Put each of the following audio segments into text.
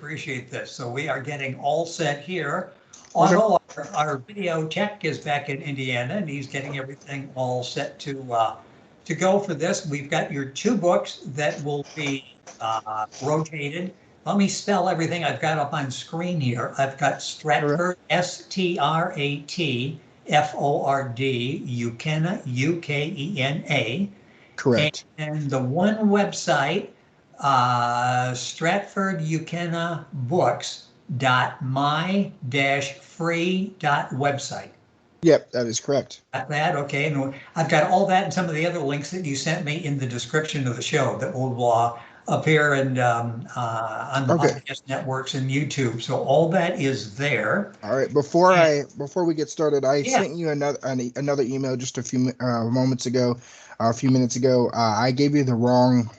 appreciate this. So we are getting all set here. Okay. Otto, our video tech is back in Indiana, and he's getting everything all set to go for this. We've got your two books that will be rotated. Let me spell everything I've got up on screen here. I've got Stratford, Stratford, Ukena, Ukena. Correct. And the one website, stratfordukena.my-free.website. Yep, that is correct. Got that? Okay. And I've got all that and some of the other links that you sent me in the description of the show that will appear and on the podcast networks and YouTube. So all that is there. All right. Before we get started, I sent you another email just a few minutes ago. I gave you the wrong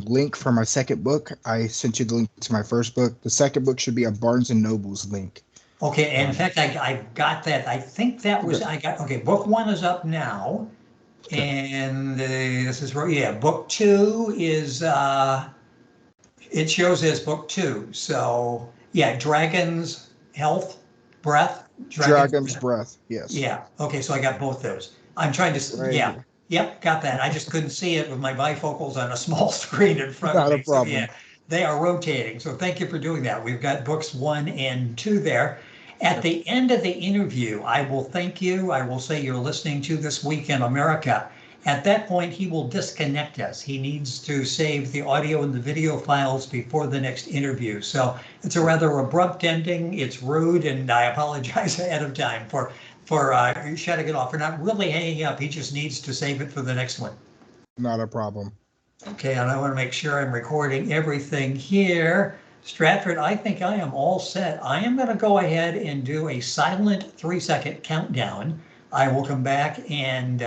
link for my second book. I sent you the link to my first book. The second book should be a Barnes and Noble's link. Okay, and in fact, I got that. I think that was, book one is up now. Okay. And this is, book two is, it shows as book two. So, Dragon's Health, Breath. Dragon's Breath, yes. Yeah, okay, so I got both those. I'm trying to, Yep, got that. I just couldn't see it with my bifocals on a small screen in front of me. Not a problem. So, they are rotating. So thank you for doing that. We've got books 1 and 2 there. At the end of the interview, I will thank you. I will say you're listening to This Week in America. At that point, he will disconnect us. He needs to save the audio and the video files before the next interview. So it's a rather abrupt ending. It's rude, and I apologize ahead of time for shutting it off. We're not really hanging up. He just needs to save it for the next one. Not a problem. Okay, and I want to make sure I'm recording everything here. Stratford, I think I am all set. I am going to go ahead and do a silent 3-second countdown. I will come back and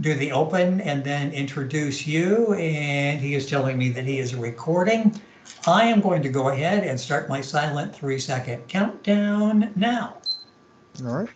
do the open and then introduce you. And he is telling me that he is recording. I am going to go ahead and start my silent 3-second countdown now. All right.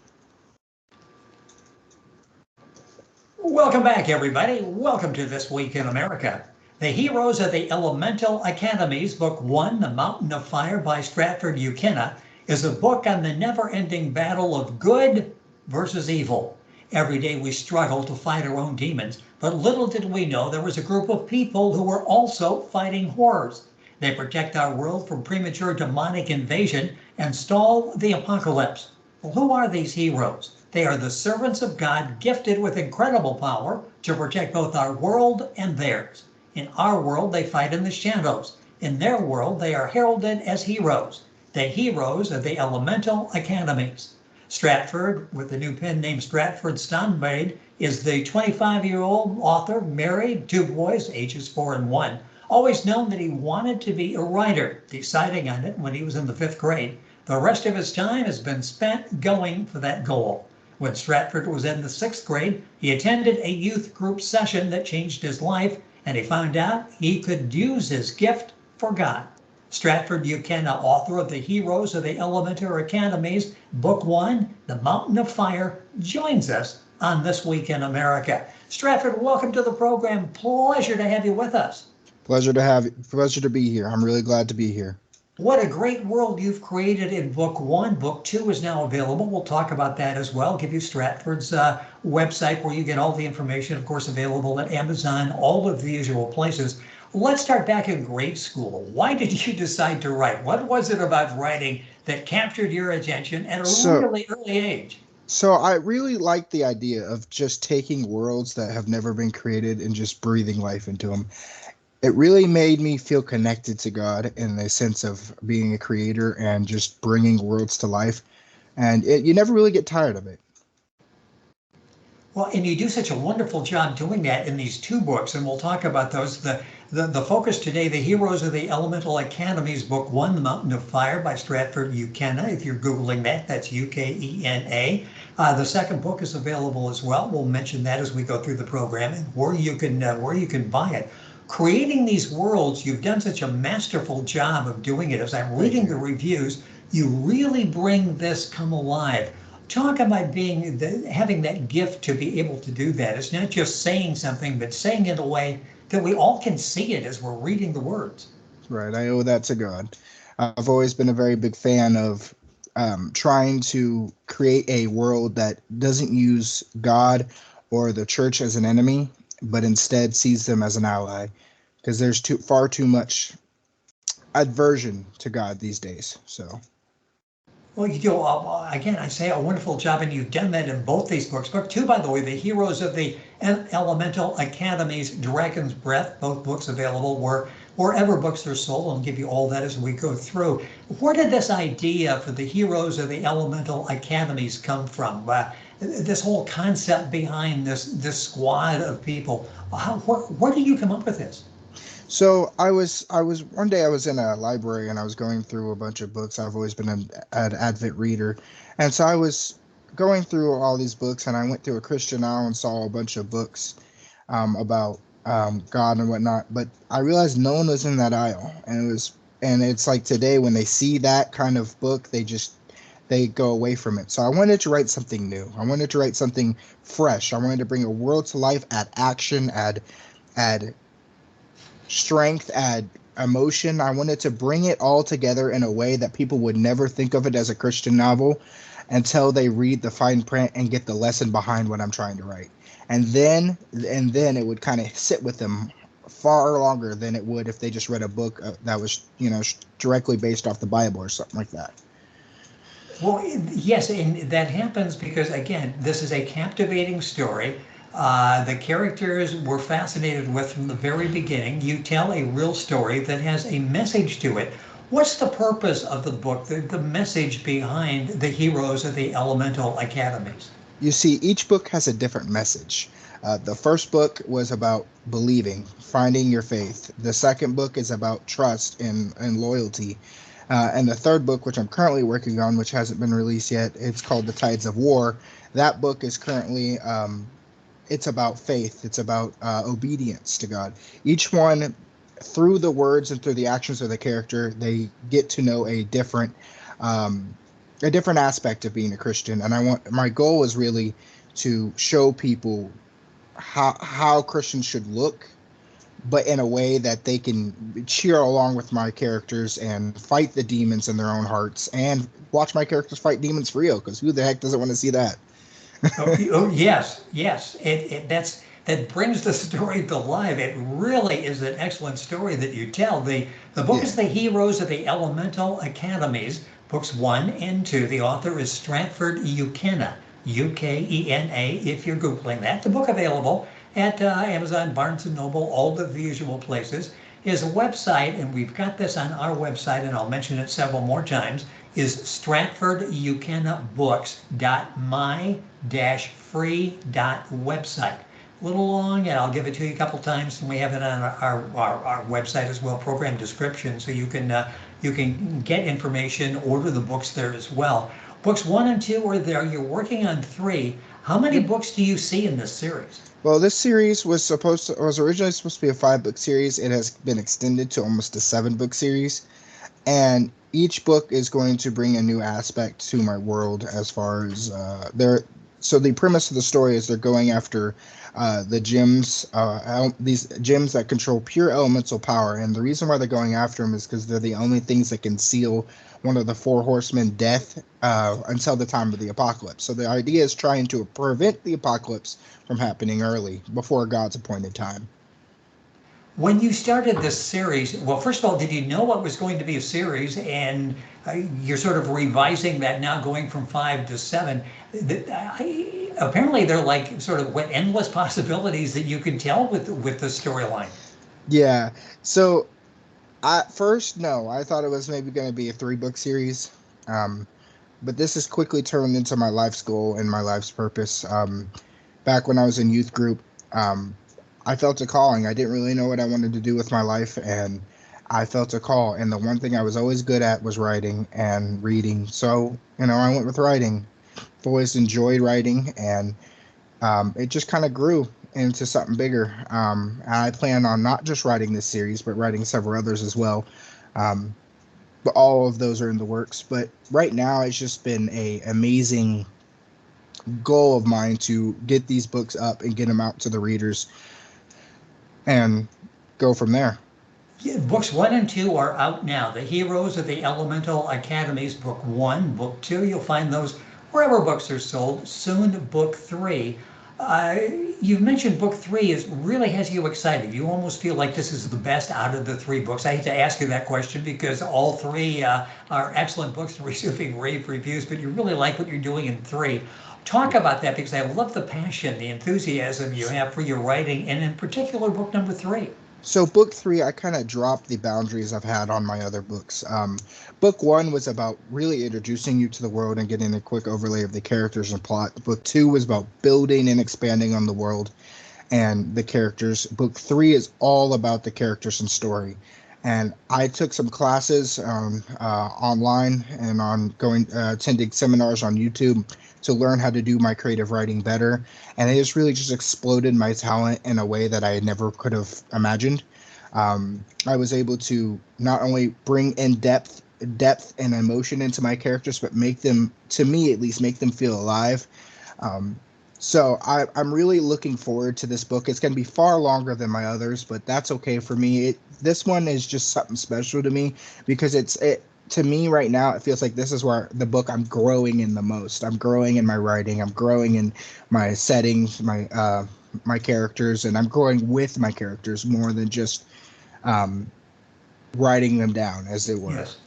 Welcome back, everybody. Welcome to This Week in America. The Heroes of the Elemental Academies, Book 1, The Mountain of Fire by Stratford Ukena, is a book on the never-ending battle of good versus evil. Every day we struggle to fight our own demons, but little did we know there was a group of people who were also fighting horrors. They protect our world from premature demonic invasion and stall the apocalypse. Well, who are these heroes? They are the servants of God gifted with incredible power to protect both our world and theirs. In our world, they fight in the shadows. In their world, they are heralded as heroes, the heroes of the Elemental Academies. Stratford, with the new pen name Stratford Stonebade, is the 25-year-old author, married, 2 boys, ages 4 and 1. Always known that he wanted to be a writer, deciding on it when he was in the 5th grade. The rest of his time has been spent going for that goal. When Stratford was in the 6th grade, he attended a youth group session that changed his life, and he found out he could use his gift for God. Stratford Ukena, author of the Heroes of the Elemental Academies, Book 1, The Mountain of Fire, joins us on This Week in America. Stratford, welcome to the program. Pleasure to have you with us. Pleasure to be here. I'm really glad to be here. What a great world you've created in Book 1. Book 2 is now available. We'll talk about that as well. Give you Stratford's website where you get all the information, of course, available at Amazon, all of the usual places. Let's start back in grade school. Why did you decide to write? What was it about writing that captured your attention at a really early age? So I really like the idea of just taking worlds that have never been created and just breathing life into them. It really made me feel connected to God in the sense of being a creator and just bringing worlds to life. And you never really get tired of it. Well, and you do such a wonderful job doing that in these 2 books, and we'll talk about those. The focus today, The Heroes of the Elemental Academies, Book 1, The Mountain of Fire by Stratford Ukena. If you're Googling that, that's Ukena. The second book is available as well. We'll mention that as we go through the program and where you can buy it. Creating these worlds, you've done such a masterful job of doing it. As I'm reading the reviews, you really bring this come alive. Talk about having that gift to be able to do that. It's not just saying something, but saying it in a way that we all can see it as we're reading the words. Right. I owe that to God. I've always been a very big fan of trying to create a world that doesn't use God or the church as an enemy, but instead sees them as an ally. Because there's far too much aversion to God these days. So Well, you do, again, I say a wonderful job, and you've done that in both these books. Book two, by the way, The Heroes of the Elemental Academy's Dragon's Breath, both books available wherever books are sold. I'll give you all that as we go through. Where did this idea for the Heroes of the Elemental Academies come from? This whole concept behind this squad of people. Where did you come up with this? So I was one day I was in a library and I was going through a bunch of books. I've always been an avid reader, and so I was going through all these books, and I went through a Christian aisle and saw a bunch of books about God and whatnot. But I realized no one was in that aisle, and it's like today when they see that kind of book, they go away from it. So I wanted to write something new. I wanted to write something fresh. I wanted to bring a world to life, add action, add strength, add emotion. I wanted to bring it all together in a way that people would never think of it as a Christian novel until they read the fine print and get the lesson behind what I'm trying to write. And then it would kind of sit with them far longer than it would if they just read a book that was, directly based off the Bible or something like that. Well, yes, and that happens because, again, this is a captivating story. The characters were fascinated with from the very beginning. You tell a real story that has a message to it. What's the purpose of the book, the message behind the heroes of the elemental academies? You see, each book has a different message. The first book was about believing, finding your faith. The second book is about trust and loyalty. And the third book, which I'm currently working on, which hasn't been released yet, it's called The Tides of War. That book is currently, it's about faith. It's about obedience to God. Each one, through the words and through the actions of the character, they get to know um, a different aspect of being a Christian. And my goal is really to show people how Christians should look, but in a way that they can cheer along with my characters and fight the demons in their own hearts and watch my characters fight demons for real. Because who the heck doesn't want to see that? Oh, oh, yes, yes. That brings the story to life. It really is an excellent story that you tell. The book Yeah. is The Heroes of the Elemental Academies, books one and two. The author is Stratford Ukena, Ukena. If you're googling that, the book available at Amazon, Barnes and Noble, all the usual places. His website, and we've got this on our website, and I'll mention it several more times, is stratfordukenna-books.my-free.website. A little long, and I'll give it to you a couple times, and we have it on our website as well, program description, so you can get information, order the books there as well. Books one and two are there. You're working on three. How many books do you see in this series? Well, this series was originally supposed to be a 5 book series. It has been extended to almost a 7 book series, and each book is going to bring a new aspect to my world as far as their. So the premise of the story is they're going after the gems, these gems that control pure elemental power, and the reason why they're going after them is because they're the only things that can seal one of the four horsemen death until the time of the apocalypse. So the idea is trying to prevent the apocalypse from happening early before God's appointed time. When you started this series, well, first of all, did you know what was going to be a series? And you're sort of revising that now, going from five to seven. Apparently, they're like sort of what endless possibilities that you can tell with the storyline. Yeah. So at first, no, I thought it was maybe going to be a 3 book series. Um, but this has quickly turned into my life's goal and my life's purpose. Back when I was in youth group, um, I felt a calling. I didn't really know what I wanted to do with my life, and I felt a call. And the one thing I was always good at was writing and reading. So, I went with writing. I've always enjoyed writing, and it just kind of grew into something bigger. And I plan on not just writing this series, but writing several others as well. Um, but all of those are in the works. But right now, it's just been a amazing goal of mine to get these books up and get them out to the readers and go from there. Yeah, books 1 and 2 are out now. The Heroes of the Elemental Academies, book 1, book 2. You'll find those wherever books are sold. Soon, book 3. Uh, you've mentioned book 3 is really has you excited. You almost feel like this is the best out of the 3 books. I hate to ask you that question because all 3 are excellent books and receiving rave reviews, but you really like what you're doing in 3. Talk about that because I love the passion, the enthusiasm you have for your writing, and in particular, book number 3. So book three, I kind of dropped the boundaries I've had on my other books. Book one was about really introducing you to the world and getting a quick overlay of the characters and plot. Book two was about building and expanding on the world and the characters. Book three is all about the characters and story. And I took some classes online and on going attending seminars on YouTube to learn how to do my creative writing better. And it just really just exploded my talent in a way that I never could have imagined. I was able to not only bring in depth and emotion into my characters, but make them, to me at least, make them feel alive. Um, I'm really looking forward to this book. It's going to be far longer than my others, but that's okay for me. This one is just something special to me because to me right now, it feels like this is where the book I'm growing in the most. I'm growing in my writing. I'm growing in my settings, my characters, and I'm growing with my characters more than just um, writing them down, as it were. Yes.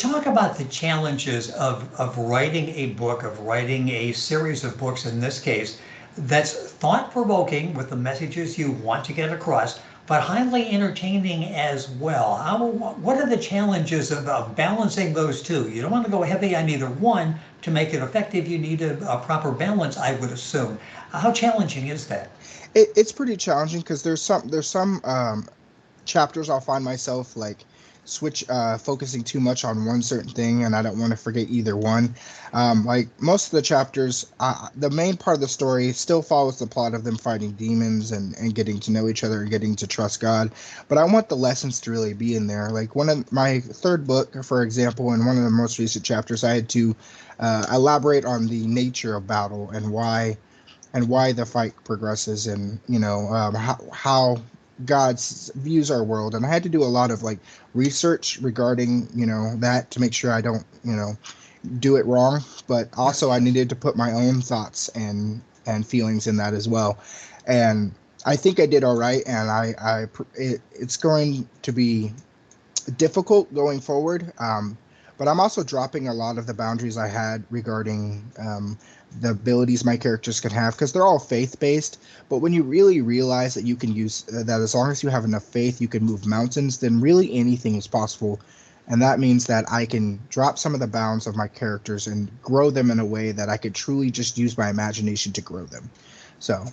Talk about the challenges of writing a book, of writing a series of books in this case, that's thought provoking with the messages you want to get across, but highly entertaining as well. What are the challenges of balancing those two? You don't want to go heavy on either one to make it effective. You need a proper balance, I would assume. How challenging is that? It's pretty challenging because there's some chapters I'll find myself like switch focusing too much on one certain thing, and I don't want to forget either one. Like most of the chapters, the main part of the story still follows the plot of them fighting demons and getting to know each other and getting to trust God. But I want the lessons to really be in there. Like one of my third book, for example, in one of the most recent chapters, I had to elaborate on the nature of battle and why the fight progresses, and how God views our world. And I had to do a lot of like research regarding that to make sure I don't do it wrong. But also I needed to put my own thoughts and feelings in that as well. And I think I did all right. And it's going to be difficult going forward. But I'm also dropping a lot of the boundaries I had regarding the abilities my characters can have because they're all faith based. But when you really realize that you can use that, as long as you have enough faith, you can move mountains, then really anything is possible. And that means that I can drop some of the bounds of my characters and grow them in a way that I could truly just use my imagination to grow them. So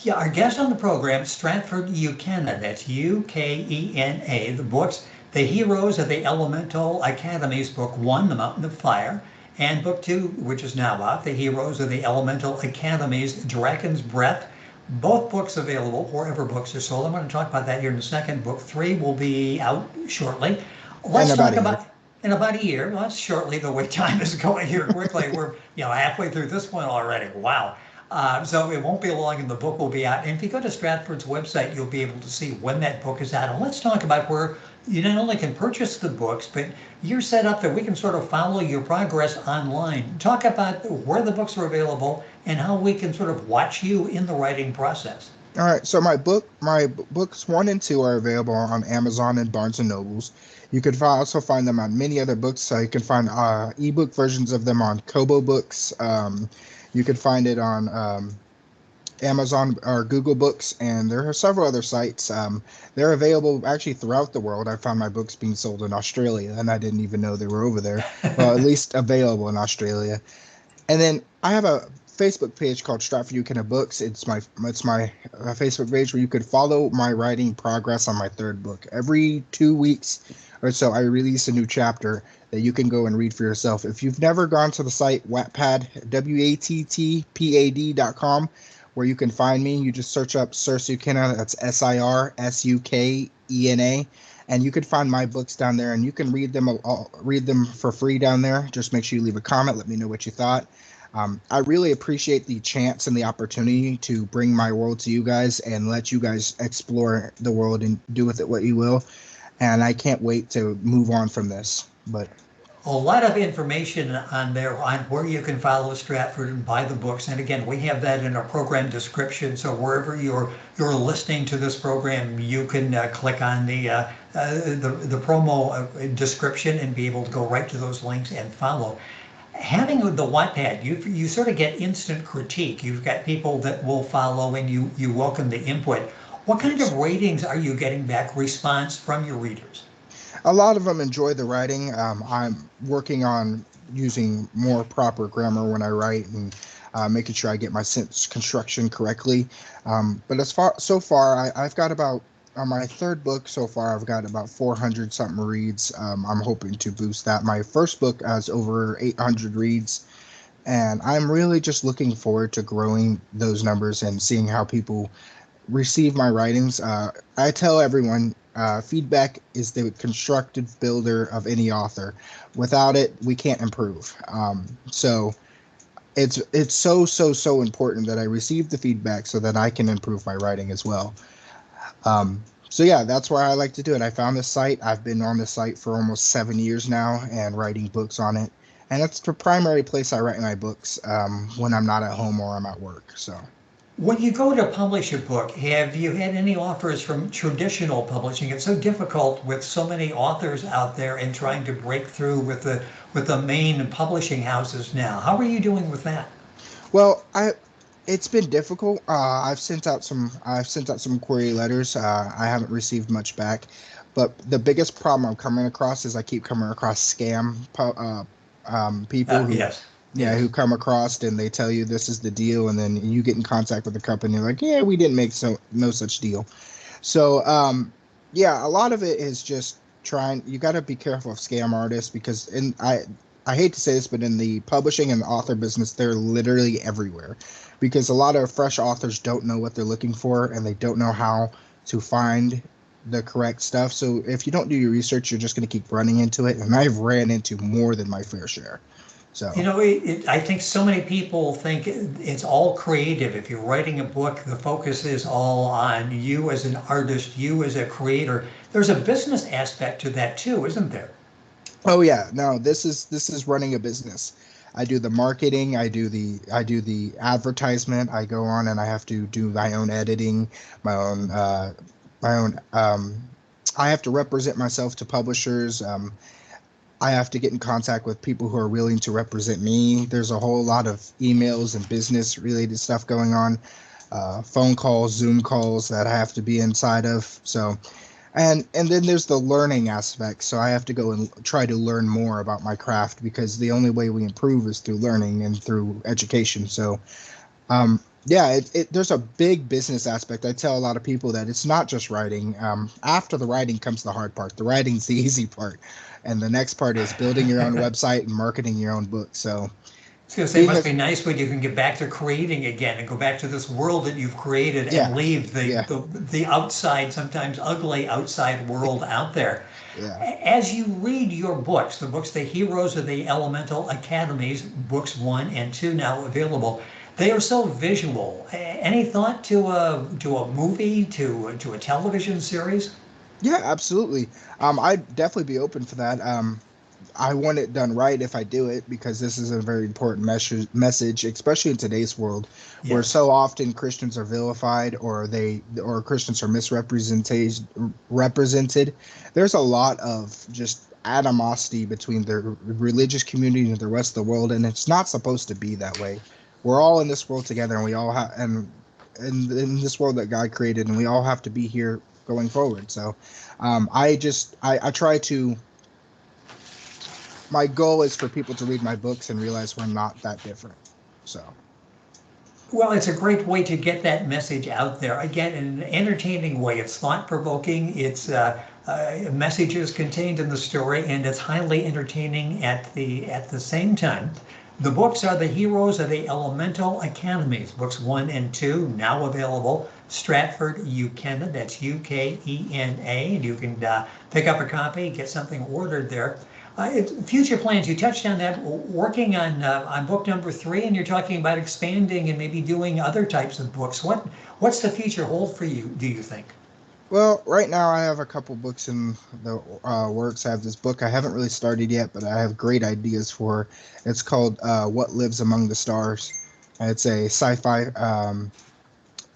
Yeah, our guest on the program, Stratford Ukena. That's Ukena. The books, The Heroes of the Elemental Academies, Book 1, The Mountain of Fire, and Book 2, which is now out, The Heroes of the Elemental Academies, Dragon's Breath. Both books available wherever books are sold. I'm going to talk about that here in a second. Book 3 will be out shortly. in Let's about talk a year. about in about a year. Well, that's shortly the way time is going here quickly. We're halfway through this one already. Wow. So it won't be long and the book will be out. And if you go to Stratford's website, you'll be able to see when that book is out. And let's talk about where you not only can purchase the books, but you're set up that we can sort of follow your progress online. Talk about where the books are available and how we can sort of watch you in the writing process. All right, so my books one and two are available on Amazon and Barnes and Nobles. You can also find them on many other books. So you can find ebook versions of them on Kobo Books. You can find it on Amazon or Google Books, and there are several other sites. They're available actually throughout the world. I found my books being sold in Australia, and I didn't even know they were over there. Well, at least available in Australia. And then I have a Facebook page called Stratford Ukena Books. It's my Facebook page where you could follow my writing progress on my third book. Every 2 weeks or so, I release a new chapter that you can go and read for yourself. If you've never gone to the site Wattpad, WATTPAD.com, where you can find me, you just search up Sir Sukena. That's SIRSUKENA. And you can find my books down there, and you can read them for free down there. Just make sure you leave a comment. Let me know what you thought. I really appreciate the chance and the opportunity to bring my world to you guys and let you guys explore the world and do with it what you will. And I can't wait to move on from this. But A lot of information on there on where you can follow Stratford and buy the books. And again, we have that in our program description. So wherever you're listening to this program, you can click on the promo description and be able to go right to those links and follow. Having the Wattpad, you sort of get instant critique. You've got people that will follow, and you welcome the input. What kind of ratings are you getting back, response from your readers? a lot of them enjoy the writing. I'm working on using more proper grammar when I write and making sure I get my sentence construction correctly. But so far, I've got about on my third book so far, I've got about 400 something reads. I'm hoping to boost that. My first book has over 800 reads, and I'm really just looking forward to growing those numbers and seeing how people receive my writings. I tell everyone feedback is the constructive builder of any author. Without it, we can't improve. So it's so important that I receive the feedback so that I can improve my writing as well. So yeah, that's why I like to do it. I found this site. I've been on the site for almost 7 years now and writing books on it. And that's the primary place I write my books when I'm not at home or I'm at work. So. When you go to publish a book, have you had any offers from traditional publishing? It's so difficult with so many authors out there and trying to break through with the main publishing houses now. How are you doing with that? Well, it's been difficult. I've sent out some query letters. I haven't received much back, but the biggest problem I'm coming across is I keep coming across people who Yes, yeah, yes. who come across and they tell you this is the deal, and then you get in contact with the company like, yeah, we didn't make no such deal. So yeah, a lot of it is just trying. You got to be careful of scam artists because I hate to say this, but in the publishing and the author business, they're literally everywhere because a lot of fresh authors don't know what they're looking for and they don't know how to find the correct stuff. So if you don't do your research, you're just going to keep running into it. And I've ran into more than my fair share. You So. know, I think so many people think it's all creative. If you're writing a book, the focus is all on you as an artist, you as a creator. There's a business aspect to that too, isn't there? Oh yeah, no, this is running a business. I do the marketing, I do the advertisement. I go on and I have to do my own editing, my own my own I have to represent myself to publishers. I have to get in contact with people who are willing to represent me. There's a whole lot of emails and business related stuff going on, phone calls, Zoom calls that I have to be inside of. So and then there's the learning aspect. So I have to go and try to learn more about my craft because the only way we improve is through learning and through education. So yeah, there's a big business aspect. I tell a lot of people that it's not just writing. After the writing comes the hard part. The writing's the easy part, and the next part is building your own website and marketing your own book. So I was going to say, it being a must be nice when you can get back to creating again and go back to this world that you've created and yeah, leave yeah, the outside, sometimes ugly outside world out there. yeah. As you read your books, the books, The Heroes of the Elemental Academies, books 1 and 2 now available, they are so visual. Any thought to a movie, to a television series? Yeah, absolutely. I'd definitely be open for that. I want it done right if I do it because this is a very important message, especially in today's world, where Yes. so often Christians are vilified or Christians are misrepresented. There's a lot of just animosity between the religious community and the rest of the world, and it's not supposed to be that way. We're all in this world together, and we all have and in this world that God created, and we all have to be here going forward. So I try to my goal is for people to read my books and realize we're not that different. So Well, it's a great way to get that message out there. Again, in an entertaining way. It's thought provoking. It's messages contained in the story, and it's highly entertaining at the same time. The books are The Heroes of the Elemental Academies, books 1 and 2, now available. Stratford Ukena, that's Ukena, and you can pick up a copy, get something ordered there. Future plans, you touched on that, working on book number 3, and you're talking about expanding and maybe doing other types of books. What's the future hold for you, do you think? Well, right now I have a couple books in the works. I have this book I haven't really started yet, but I have great ideas for. It's called What Lives Among the Stars. It's a sci-fi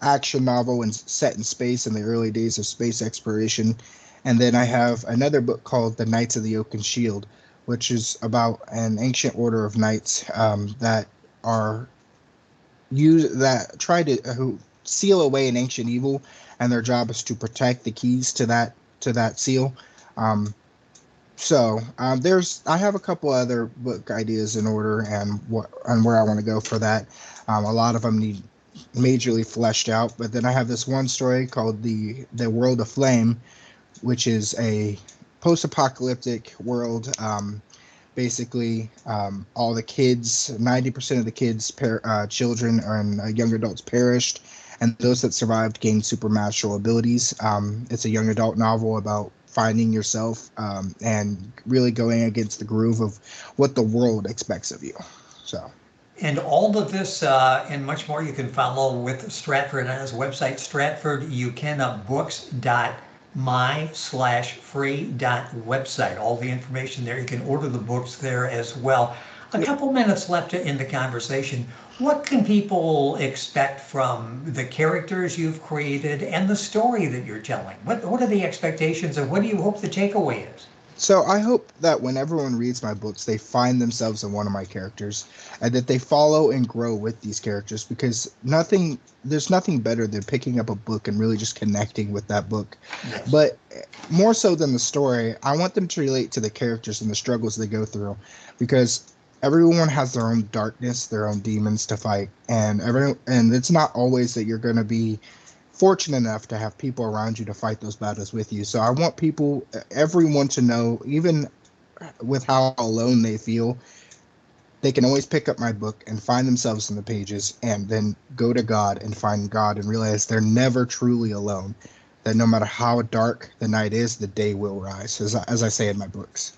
action novel and set in space in the early days of space exploration. And then I have another book called The Knights of the Oaken Shield, which is about an ancient order of knights that are that try to who seal away an ancient evil, and their job is to protect the keys to that seal. Um, there's I have a couple other book ideas in order and what and where I want to go for that. A lot of them need majorly fleshed out, but then I have this one story called the World of Flame, which is a post-apocalyptic world. Basically, all the kids, 90% of the kids, children and young adults perished, and those that survived gained supernatural abilities. It's a young adult novel about finding yourself and really going against the groove of what the world expects of you. So. And all of this and much more you can follow with Stratford on his website, stratfordyoucannabooks.my/free.website. All the information there. You can order the books there as well. A couple minutes left in the conversation. What can people expect from the characters you've created and the story that you're telling? What are the expectations and what do you hope the takeaway is? So I hope that when everyone reads my books, they find themselves in one of my characters, and that they follow and grow with these characters. Because there's nothing better than picking up a book and really just connecting with that book. Yes. But more so than the story, I want them to relate to the characters and the struggles they go through, because everyone has their own darkness, their own demons to fight, and it's not always that you're going to be fortunate enough to have people around you to fight those battles with you. So I want everyone to know, even with how alone they feel, they can always pick up my book and find themselves in the pages and then go to God and find God and realize they're never truly alone. That no matter how dark the night is, the day will rise, as I say in my books.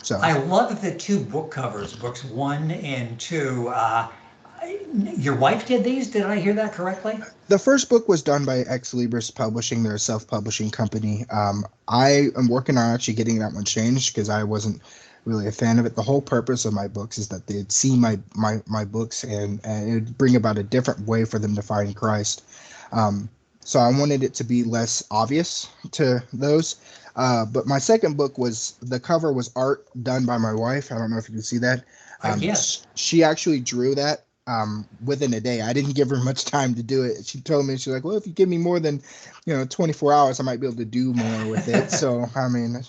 So I love the 2 book covers, books 1 and 2. Your wife did these? Did I hear that correctly? the first book was done by Ex Libris Publishing. They're a self-publishing company. I am working on actually getting that one changed because I wasn't really a fan of it. The whole purpose of my books is that they'd see my books and it would bring about a different way for them to find Christ. So I wanted it to be less obvious to those. But my second book the cover was art done by my wife. I don't know if you can see that. Yes. She actually drew that within a day. I didn't give her much time to do it. She told me, she's like, well, if you give me more than 24 hours, I might be able to do more with it. So I mean,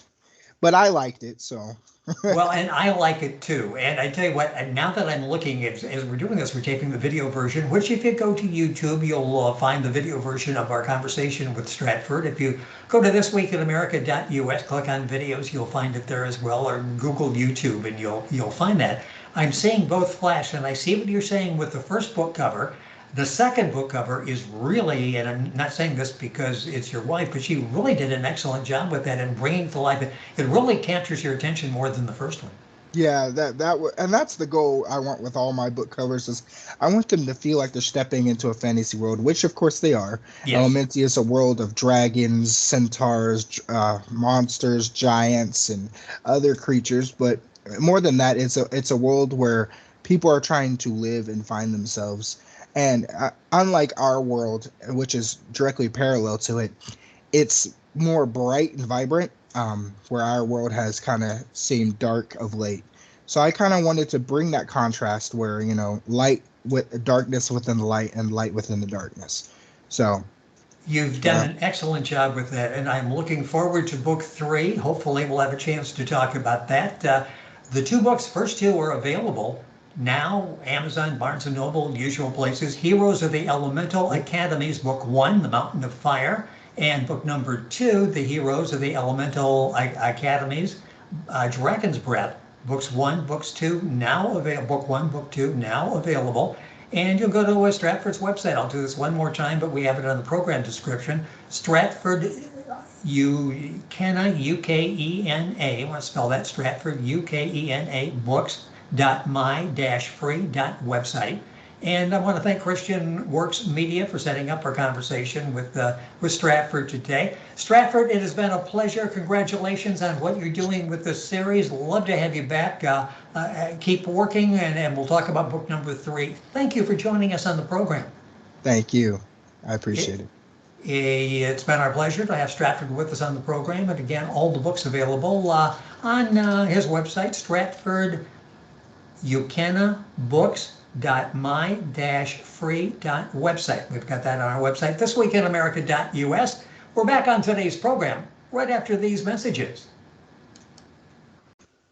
but I liked it. So Well, and I like it too. And I tell you what, and now that I'm looking, as we're doing this, we're taking the video version, which if you go to YouTube, you'll find the video version of our conversation with Stratford. If you go to thisweekinamerica.us, click on videos, you'll find it there as well, or Google YouTube and you'll find that. I'm seeing both flash, and I see what you're saying with the first book cover. The second book cover is really, and I'm not saying this because it's your wife, but she really did an excellent job with that and bringing to life. It really captures your attention more than the first one. yeah, and that's the goal I want with all my book covers is I want them to feel like they're stepping into a fantasy world, which of course they are. Yes. Elementia is a world of dragons, centaurs, monsters, giants, and other creatures. But more than that, it's a world where people are trying to live and find themselves. And unlike our world, which is directly parallel to it, it's more bright and vibrant, where our world has kind of seemed dark of late. So I kind of wanted to bring that contrast where, light with darkness within the light and light within the darkness. So You've done an excellent job with that, and I'm looking forward to book 3. Hopefully, we'll have a chance to talk about that. The 2 books, first 2 are available now, Amazon, Barnes & Noble, usual places. Heroes of the Elemental Academies, Book 1, The Mountain of Fire, and book number 2, The Heroes of the Elemental Academies, Dragon's Breath. Books 1, books 2 now available. Book 1, book 2 now available. And you'll go to Stratford's website. I'll do this one more time, but we have it on the program description. Stratford Ukena, U-K-E-N-A, I want to spell that, Stratford, U-K-E-N-A, books.my-free.website. And I want to thank Christian Works Media for setting up our conversation with Stratford today. Stratford, it has been a pleasure. Congratulations on what you're doing with this series. Love to have you back. Keep working, and we'll talk about book number 3. Thank you for joining us on the program. Thank you. I appreciate it. It's been our pleasure to have Stratford with us on the program. And again, all the books available on his website, Stratford Ukena books.my-free.website. We've got that on our website, thisweekinamerica.us. We're back on today's program right after these messages.